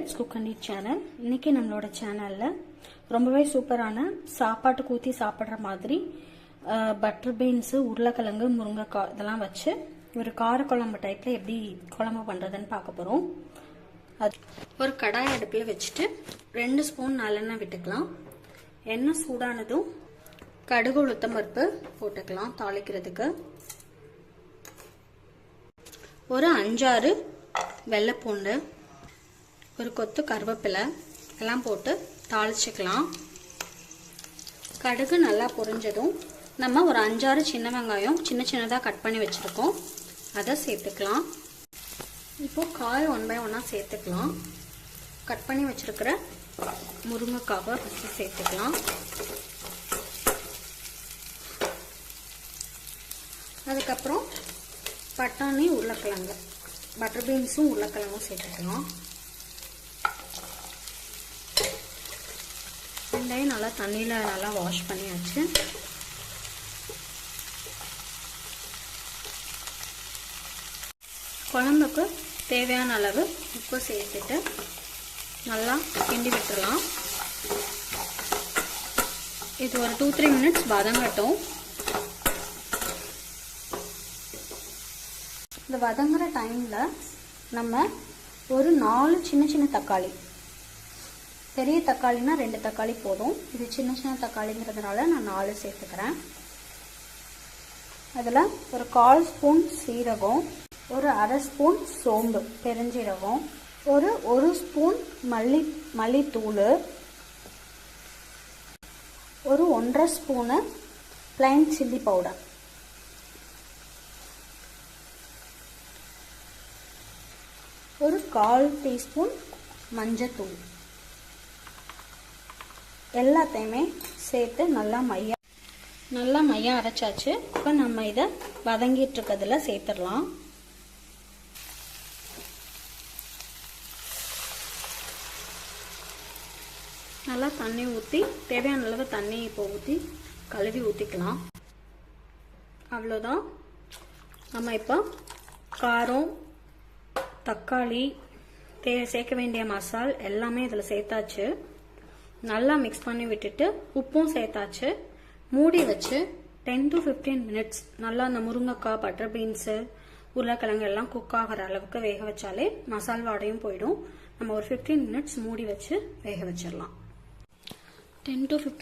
Let's cook and eat channel. இன்னைக்கு நம்மளோட சேனல்ல ரொம்பவே சூப்பரான சாப்பாட்டுக்கு ஊற்றி சாப்பிட்ற மாதிரி பட்டர் பீன்ஸு, உருளைக்கிழங்கு, முருங்கைக்காய் இதெல்லாம் வச்சு ஒரு காரக்குழம்பு டைப்பில் எப்படி குழம்பு பண்ணுறதுன்னு பார்க்க போகிறோம். அது ஒரு கடாய் அடுப்பில் வச்சுட்டு 2 ஸ்பூன் நல்லெண்ணெய் விட்டுக்கலாம். எண்ணெய் சூடானதும் கடுகு, உளுத்தம் பருப்பு போட்டுக்கலாம் தாளிக்கிறதுக்கு. ஒரு 5-6 வெள்ளைப்பூண்டு, ஒரு கொத்து கருவேப்பிலை எல்லாம் போட்டு தாளிச்சுக்கலாம். கடுகு நல்லா பொரிஞ்சதும் நம்ம ஒரு 5-6 சின்ன வெங்காயம் சின்னதாக கட் பண்ணி வச்சுருக்கோம், அதை சேர்த்துக்கலாம். இப்போ காய் 1 by 1 சேர்த்துக்கலாம். கட் பண்ணி வச்சுருக்கிற முருங்கைக்காவை ஃபஸ்ட்டு சேர்த்துக்கலாம். அதுக்கப்புறம் பட்டாணி, உருளைக்கிழங்கு, பட்டர் பீன்ஸும் உருளைக்கிழங்கும் சேர்த்துக்கலாம். வெங்காயம் நல்லா தண்ணியில் நல்லா வாஷ் பண்ணியாச்சு. குழம்புக்கு தேவையான அளவு உப்பு சேர்த்துட்டு நல்லா கிண்டி விட்டுடலாம். இது ஒரு 2-3 மினிட்ஸ் வதங்கட்டும். இந்த வதங்குற டைமில் நம்ம ஒரு 4 சின்ன தக்காளி, பெரிய தக்காளினா 2 தக்காளி போதும், இது சின்ன தக்காளிங்கிறதுனால நான் 4 சேர்த்துக்கிறேன். அதில் ஒரு 1/4 ஸ்பூன் சீரகம், ஒரு 1/2 ஸ்பூன் சோம்பு பெருஞ்சீரகம், ஒரு ஸ்பூன் மல்லித்தூள், ஒரு 1/2 ஸ்பூனு பிளைன் சில்லி பவுடர், ஒரு 1/4 டீஸ்பூன் மஞ்சத்தூள், எல்லாத்தையுமே சேர்த்து நல்லா மையா அரைச்சாச்சு. இப்போ நம்ம இதை வதங்கிட்டு இருக்கிறதுல சேர்த்துடலாம். நல்லா தண்ணி ஊற்றி தேவையான அளவு தண்ணி இப்போ ஊற்றி கழுவி ஊற்றிக்கலாம். அவ்வளோதான். நம்ம இப்போ காரம், தக்காளி, சேர்க்க வேண்டிய மசால் எல்லாமே இதில் சேர்த்தாச்சு. நல்லா மிக்ஸ் பண்ணி விட்டுட்டு உப்பும் சேர்த்தாச்சு. மூடி வச்சு 10 to 15 மினிட்ஸ் நல்லா அந்த முருங்கைக்காய், பட்டர் பீன்ஸு, உருளைக்கிழங்கு எல்லாம் குக் ஆகிற அளவுக்கு வேக வச்சாலே மசால் வாடையும் போயிடும். நம்ம ஒரு 15 மினிட்ஸ் மூடி வச்சு வேக வச்சிடலாம். 10 to 15